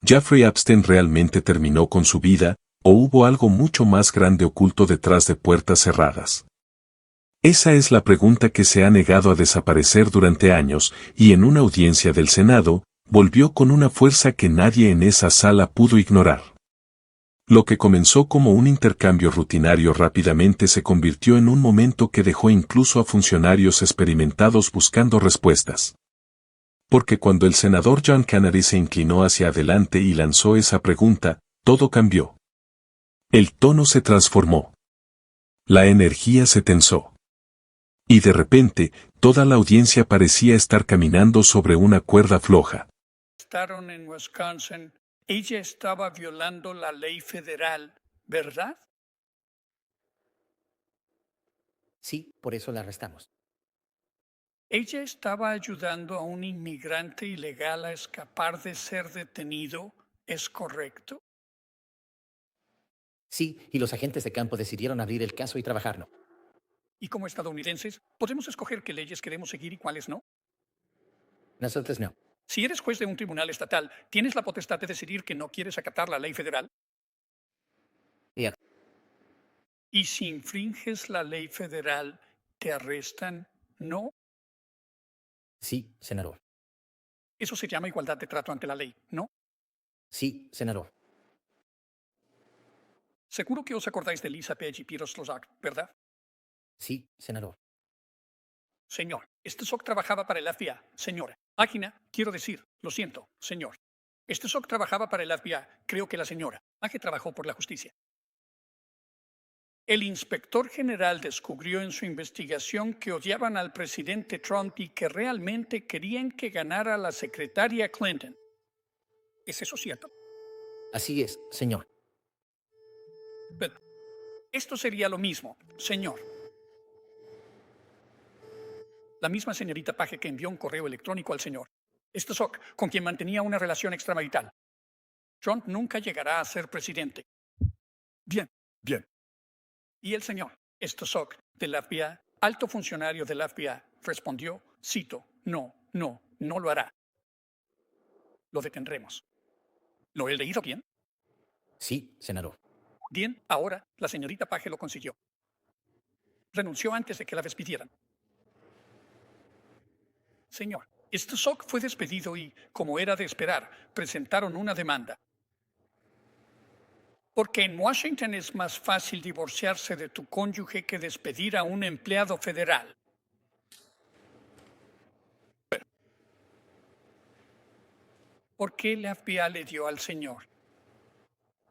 ¿Jeffrey Epstein realmente terminó con su vida, o hubo algo mucho más grande oculto detrás de puertas cerradas? Esa es la pregunta que se ha negado a desaparecer durante años, y en una audiencia del Senado, volvió con una fuerza que nadie en esa sala pudo ignorar. Lo que comenzó como un intercambio rutinario rápidamente se convirtió en un momento que dejó incluso a funcionarios experimentados buscando respuestas. Porque cuando el senador John Kennedy se inclinó hacia adelante y lanzó esa pregunta, todo cambió. El tono se transformó. La energía se tensó. Y de repente, toda la audiencia parecía estar caminando sobre una cuerda floja. Estaron en Wisconsin. Ella estaba violando la ley federal, ¿verdad? Sí, por eso la arrestamos. Ella estaba ayudando a un inmigrante ilegal a escapar de ser detenido, ¿es correcto? Sí, y los agentes de campo decidieron abrir el caso y trabajarlo. Y como estadounidenses, podemos escoger qué leyes queremos seguir y cuáles no. Nosotros no. Si eres juez de un tribunal estatal, ¿tienes la potestad de decidir que no quieres acatar la ley federal? Y Y si infringes la ley federal, ¿te arrestan? No. sí, senador. Eso se llama igualdad de trato ante la ley, ¿no? Sí, senador. Seguro que os acordáis de Lisa Page y Peter Slozak, ¿verdad? Sí, senador. Señor, Strzok trabajaba para el FBI. Señora, Ágina, quiero decir, lo siento, señor. Strzok trabajaba para el FBI. Creo que la señora Age trabajó por la justicia. El inspector general descubrió en su investigación que odiaban al presidente Trump y que realmente querían que ganara la secretaria Clinton. ¿Es eso cierto? Así es, señor. Pero esto sería lo mismo, señor. La misma señorita Page que envió un correo electrónico al señor Strzok, con quien mantenía una relación extramarital. Trump nunca llegará a ser presidente. Bien, bien. Y el señor Strzok del FBI, alto funcionario del FBI, respondió, cito, no lo hará. Lo detendremos. ¿Lo he leído bien? Sí, senador. Bien, ahora la señorita Page lo consiguió. Renunció antes de que la despidieran. Señor, Strzok fue despedido y, como era de esperar, presentaron una demanda. Porque en Washington es más fácil divorciarse de tu cónyuge que despedir a un empleado federal. ¿Por qué el FBI le dio al señor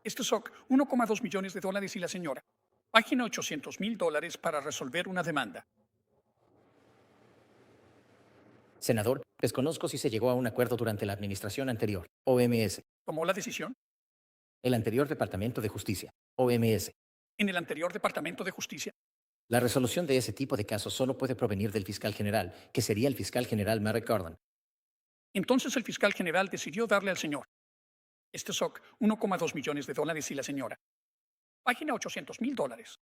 Strzok 1,2 millones de dólares y la señora Página $800,000 para resolver una demanda? Senador, desconozco si se llegó a un acuerdo durante la administración anterior, OMS, ¿Tomó la decisión? el anterior Departamento de Justicia, OMS. ¿En el anterior Departamento de Justicia? La resolución de ese tipo de casos solo puede provenir del fiscal general, que sería el fiscal general Merrick Garland. Entonces el fiscal general decidió darle al señor Strzok 1,2 millones de dólares y la señora Página $800,000.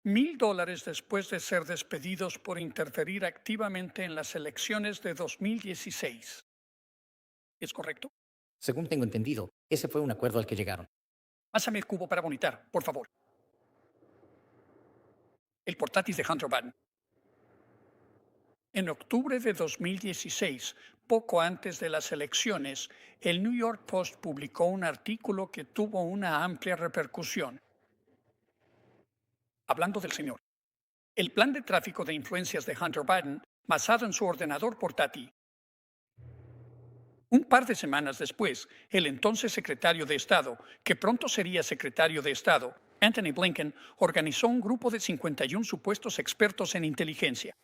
$1,000 después de ser despedidos por interferir activamente en las elecciones de 2016. ¿Es correcto? Según tengo entendido, ese fue un acuerdo al que llegaron. Pásame el cubo para bonitar, por favor. El portátil de Hunter Biden. En octubre de 2016, poco antes de las elecciones, el New York Post publicó un artículo que tuvo una amplia repercusión. Hablando del señor. El plan de tráfico de influencias de Hunter Biden, basado en su ordenador portátil. Un par de semanas después, el entonces secretario de Estado, que pronto sería secretario de Estado, Anthony Blinken, organizó un grupo de 51 supuestos expertos en inteligencia.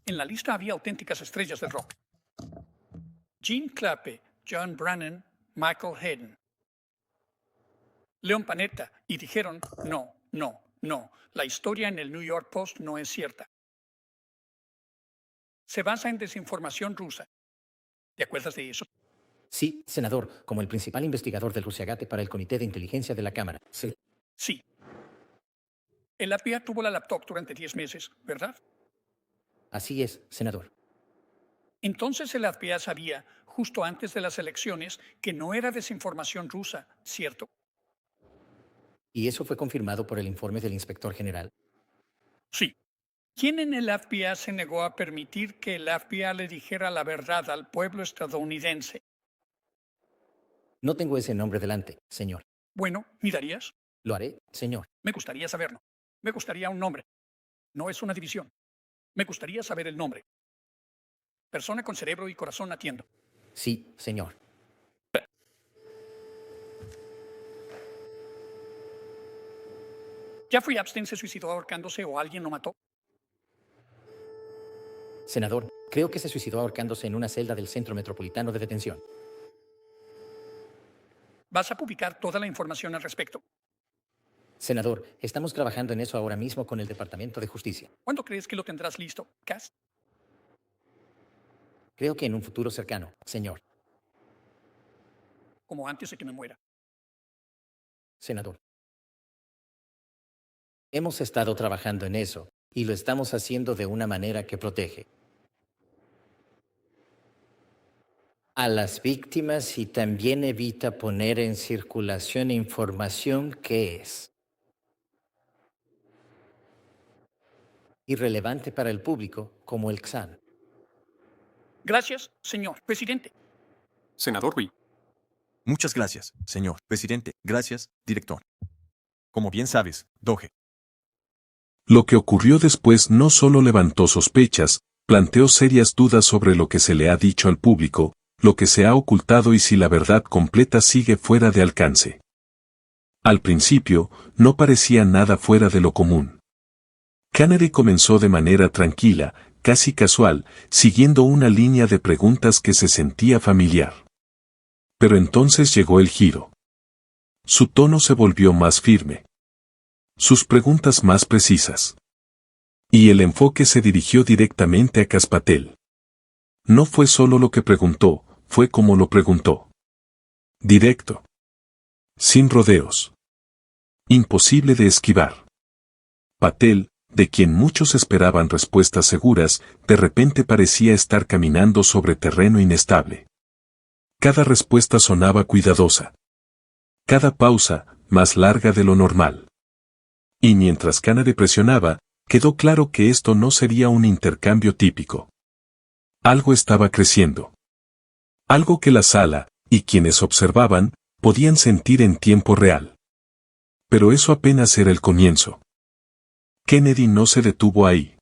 En la lista había auténticas estrellas del rock: Gene Clappe, John Brennan, Michael Hayden, Leon Panetta, y dijeron, no, la historia en el New York Post no es cierta. Se basa en desinformación rusa. ¿Te acuerdas de eso? Sí, senador, como el principal investigador del Rusiagate para el Comité de Inteligencia de la Cámara. Sí. Sí. El FBI tuvo la laptop durante 10 meses, ¿verdad? Así es, senador. Entonces el FBI sabía justo antes de las elecciones que no era desinformación rusa, ¿cierto? Y eso fue confirmado por el informe del inspector general. Sí. ¿Quién en el FBI se negó a permitir que el FBI le dijera la verdad al pueblo estadounidense? No tengo ese nombre delante, señor. Bueno, ¿mirarías? Lo haré, señor. Me gustaría saberlo. Me gustaría un nombre. No es una división. Me gustaría saber el nombre. Persona con cerebro y corazón atiendo. Sí, señor. ¿Jeffrey Epstein se suicidó ahorcándose o alguien lo mató? Senador, creo que se suicidó ahorcándose en una celda del Centro Metropolitano de Detención. ¿Vas a publicar toda la información al respecto? Senador, estamos trabajando en eso ahora mismo con el Departamento de Justicia. ¿Cuándo crees que lo tendrás listo, Cass? Creo que en un futuro cercano, señor. Como antes de que me muera. Senador. Hemos estado trabajando en eso y lo estamos haciendo de una manera que protege a las víctimas y también evita poner en circulación información que es irrelevante para el público, como el XAN. Gracias, señor presidente. Senador Rui. Muchas gracias, señor presidente. Gracias, director. Como bien sabes, Doge. Lo que ocurrió después no solo levantó sospechas, planteó serias dudas sobre lo que se le ha dicho al público, lo que se ha ocultado y si la verdad completa sigue fuera de alcance. Al principio, no parecía nada fuera de lo común. Kennedy comenzó de manera tranquila, casi casual, siguiendo una línea de preguntas que se sentía familiar. Pero entonces llegó el giro. Su tono se volvió más firme. Sus preguntas más precisas. Y el enfoque se dirigió directamente a Kash Patel. No fue solo lo que preguntó, fue como lo preguntó. Directo. Sin rodeos. Imposible de esquivar. Patel, de quien muchos esperaban respuestas seguras, de repente parecía estar caminando sobre terreno inestable. Cada respuesta sonaba cuidadosa. Cada pausa, más larga de lo normal. Y mientras Kennedy presionaba, quedó claro que esto no sería un intercambio típico. Algo estaba creciendo. Algo que la sala, y quienes observaban, podían sentir en tiempo real. Pero eso apenas era el comienzo. Kennedy no se detuvo ahí.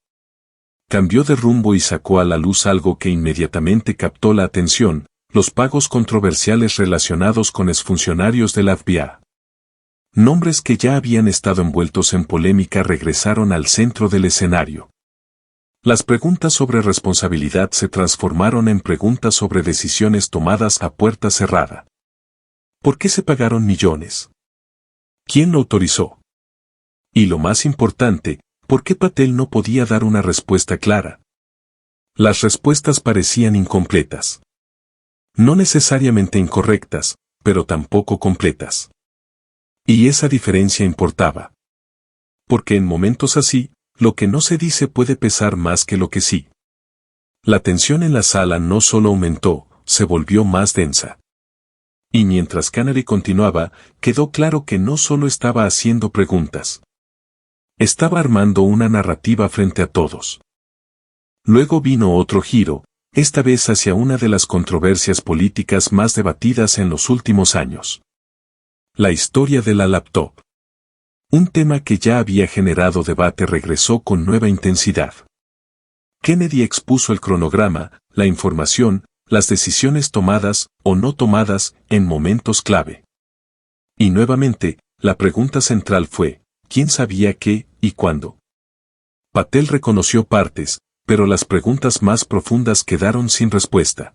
Cambió de rumbo y sacó a la luz algo que inmediatamente captó la atención, los pagos controversiales relacionados con exfuncionarios del FBI. Nombres que ya habían estado envueltos en polémica regresaron al centro del escenario. Las preguntas sobre responsabilidad se transformaron en preguntas sobre decisiones tomadas a puerta cerrada. ¿Por qué se pagaron millones? ¿Quién lo autorizó? Y lo más importante, ¿por qué Patel no podía dar una respuesta clara? Las respuestas parecían incompletas. No necesariamente incorrectas, pero tampoco completas. Y esa diferencia importaba. Porque en momentos así, lo que no se dice puede pesar más que lo que sí. La tensión en la sala no solo aumentó, se volvió más densa. Y mientras Kennedy continuaba, quedó claro que no solo estaba haciendo preguntas. Estaba armando una narrativa frente a todos. Luego vino otro giro, esta vez hacia una de las controversias políticas más debatidas en los últimos años. La historia de la laptop. Un tema que ya había generado debate regresó con nueva intensidad. Kennedy expuso el cronograma, la información, las decisiones tomadas o no tomadas en momentos clave. Y nuevamente, la pregunta central fue, ¿quién sabía qué y cuándo? Patel reconoció partes, pero las preguntas más profundas quedaron sin respuesta.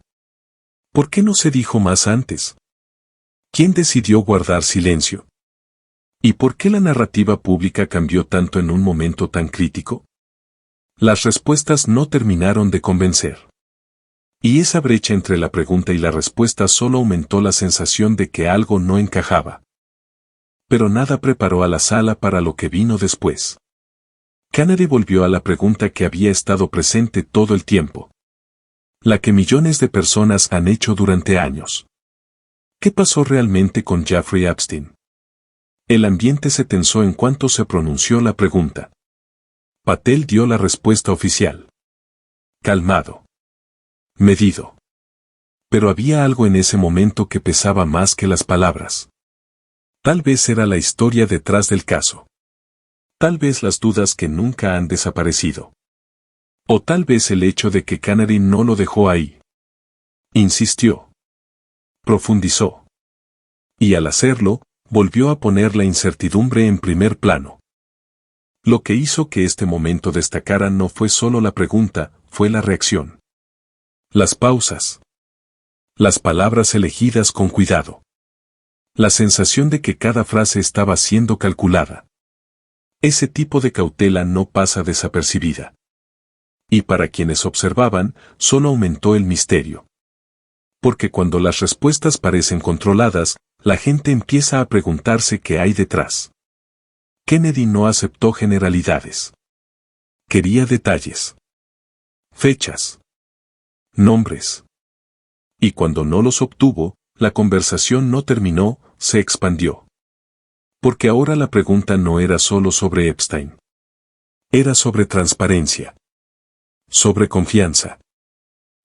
¿Por qué no se dijo más antes? ¿Quién decidió guardar silencio? ¿Y por qué la narrativa pública cambió tanto en un momento tan crítico? Las respuestas no terminaron de convencer. Y esa brecha entre la pregunta y la respuesta solo aumentó la sensación de que algo no encajaba. Pero nada preparó a la sala para lo que vino después. Kennedy volvió a la pregunta que había estado presente todo el tiempo. La que millones de personas han hecho durante años. ¿Qué pasó realmente con Jeffrey Epstein? El ambiente se tensó en cuanto se pronunció la pregunta. Patel dio la respuesta oficial. Calmado. Medido. Pero había algo en ese momento que pesaba más que las palabras. Tal vez era la historia detrás del caso. Tal vez las dudas que nunca han desaparecido. O tal vez el hecho de que Canary no lo dejó ahí. Insistió. Profundizó. Y al hacerlo, volvió a poner la incertidumbre en primer plano. Lo que hizo que este momento destacara no fue solo la pregunta, fue la reacción. Las pausas. Las palabras elegidas con cuidado. La sensación de que cada frase estaba siendo calculada. Ese tipo de cautela no pasa desapercibida. Y para quienes observaban, solo aumentó el misterio. Porque cuando las respuestas parecen controladas, la gente empieza a preguntarse qué hay detrás. Kennedy no aceptó generalidades. Quería detalles. Fechas. Nombres. Y cuando no los obtuvo, la conversación no terminó, se expandió. Porque ahora la pregunta no era solo sobre Epstein. Era sobre transparencia. Sobre confianza.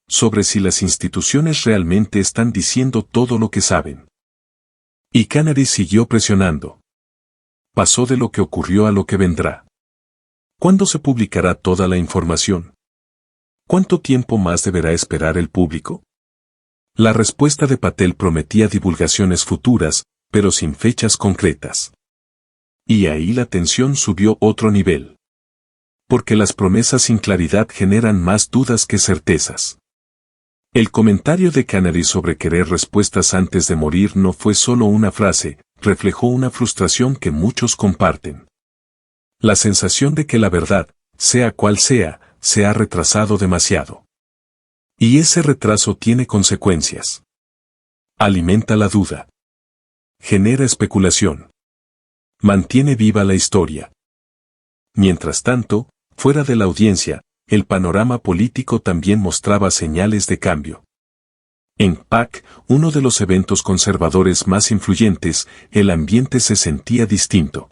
Sobre si las instituciones realmente están diciendo todo lo que saben. Y Canary siguió presionando. Pasó de lo que ocurrió a lo que vendrá. ¿Cuándo se publicará toda la información? ¿Cuánto tiempo más deberá esperar el público? La respuesta de Patel prometía divulgaciones futuras, pero sin fechas concretas. Y ahí la tensión subió otro nivel. Porque las promesas sin claridad generan más dudas que certezas. El comentario de Canary sobre querer respuestas antes de morir no fue solo una frase, reflejó una frustración que muchos comparten. La sensación de que la verdad, sea cual sea, se ha retrasado demasiado. Y ese retraso tiene consecuencias. Alimenta la duda. Genera especulación. Mantiene viva la historia. Mientras tanto, fuera de la audiencia, el panorama político también mostraba señales de cambio. En PAC, uno de los eventos conservadores más influyentes, el ambiente se sentía distinto.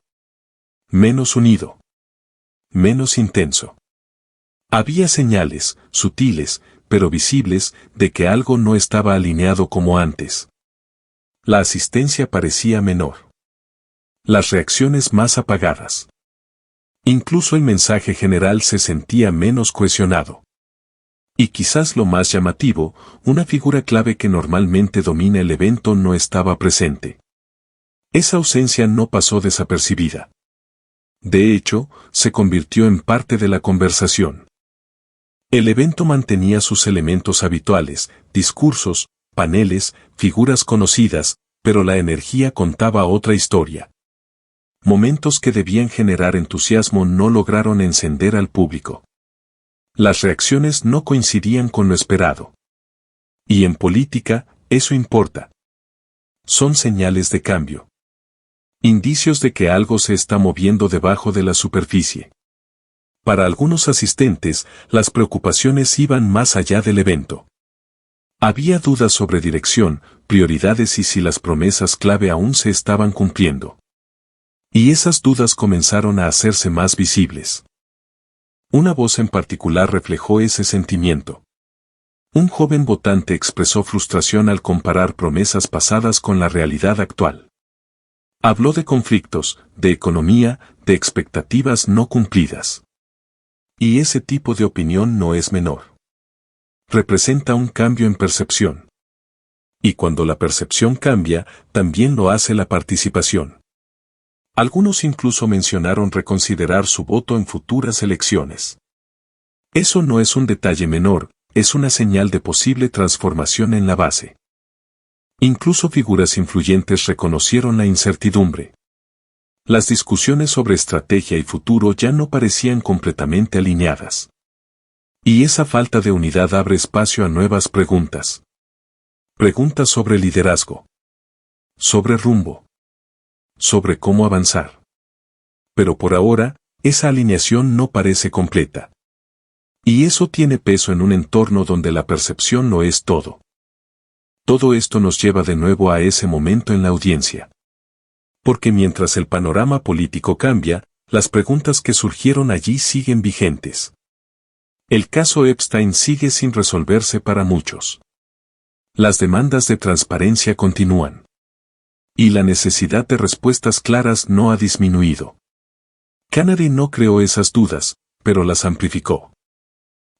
Menos unido. Menos intenso. Había señales, sutiles, pero visibles, de que algo no estaba alineado como antes. La asistencia parecía menor. Las reacciones más apagadas. Incluso el mensaje general se sentía menos cohesionado. Y quizás lo más llamativo, una figura clave que normalmente domina el evento no estaba presente. Esa ausencia no pasó desapercibida. De hecho, se convirtió en parte de la conversación. El evento mantenía sus elementos habituales, discursos, paneles, figuras conocidas, pero la energía contaba otra historia. Momentos que debían generar entusiasmo no lograron encender al público. Las reacciones no coincidían con lo esperado. Y en política, eso importa. Son señales de cambio. Indicios de que algo se está moviendo debajo de la superficie. Para algunos asistentes, las preocupaciones iban más allá del evento. Había dudas sobre dirección, prioridades y si las promesas clave aún se estaban cumpliendo. Y esas dudas comenzaron a hacerse más visibles. Una voz en particular reflejó ese sentimiento. Un joven votante expresó frustración al comparar promesas pasadas con la realidad actual. Habló de conflictos, de economía, de expectativas no cumplidas. Y ese tipo de opinión no es menor. Representa un cambio en percepción. Y cuando la percepción cambia, también lo hace la participación. Algunos incluso mencionaron reconsiderar su voto en futuras elecciones. Eso no es un detalle menor, es una señal de posible transformación en la base. Incluso figuras influyentes reconocieron la incertidumbre. Las discusiones sobre estrategia y futuro ya no parecían completamente alineadas. Y esa falta de unidad abre espacio a nuevas preguntas. Preguntas sobre liderazgo. Sobre rumbo. Sobre cómo avanzar. Pero por ahora, esa alineación no parece completa. Y eso tiene peso en un entorno donde la percepción no es todo. Todo esto nos lleva de nuevo a ese momento en la audiencia. Porque mientras el panorama político cambia, las preguntas que surgieron allí siguen vigentes. El caso Epstein sigue sin resolverse para muchos. Las demandas de transparencia continúan. Y la necesidad de respuestas claras no ha disminuido. Canary no creó esas dudas, pero las amplificó.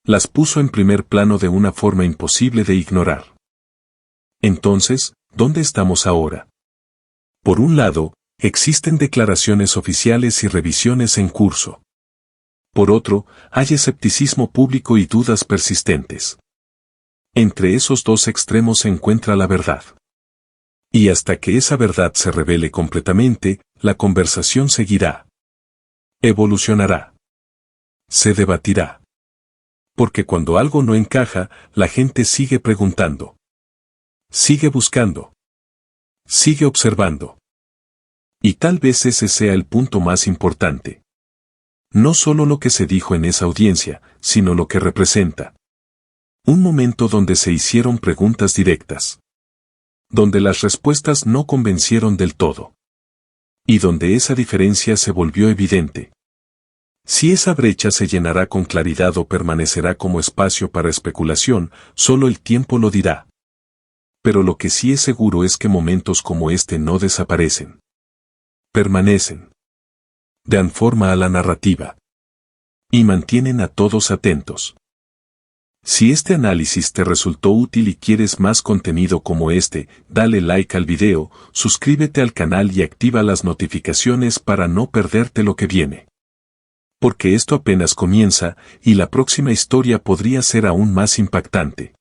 Las puso en primer plano de una forma imposible de ignorar. Entonces, ¿dónde estamos ahora? Por un lado, existen declaraciones oficiales y revisiones en curso. Por otro, hay escepticismo público y dudas persistentes. Entre esos dos extremos se encuentra la verdad. Y hasta que esa verdad se revele completamente, la conversación seguirá. Evolucionará. Se debatirá. Porque cuando algo no encaja, la gente sigue preguntando. Sigue buscando. Sigue observando. Y tal vez ese sea el punto más importante. No solo lo que se dijo en esa audiencia, sino lo que representa. Un momento donde se hicieron preguntas directas. Donde las respuestas no convencieron del todo. Y donde esa diferencia se volvió evidente. Si esa brecha se llenará con claridad o permanecerá como espacio para especulación, solo el tiempo lo dirá. Pero lo que sí es seguro es que momentos como este no desaparecen. Permanecen. Dan forma a la narrativa. Y mantienen a todos atentos. Si este análisis te resultó útil y quieres más contenido como este, dale like al video, suscríbete al canal y activa las notificaciones para no perderte lo que viene. Porque esto apenas comienza, y la próxima historia podría ser aún más impactante.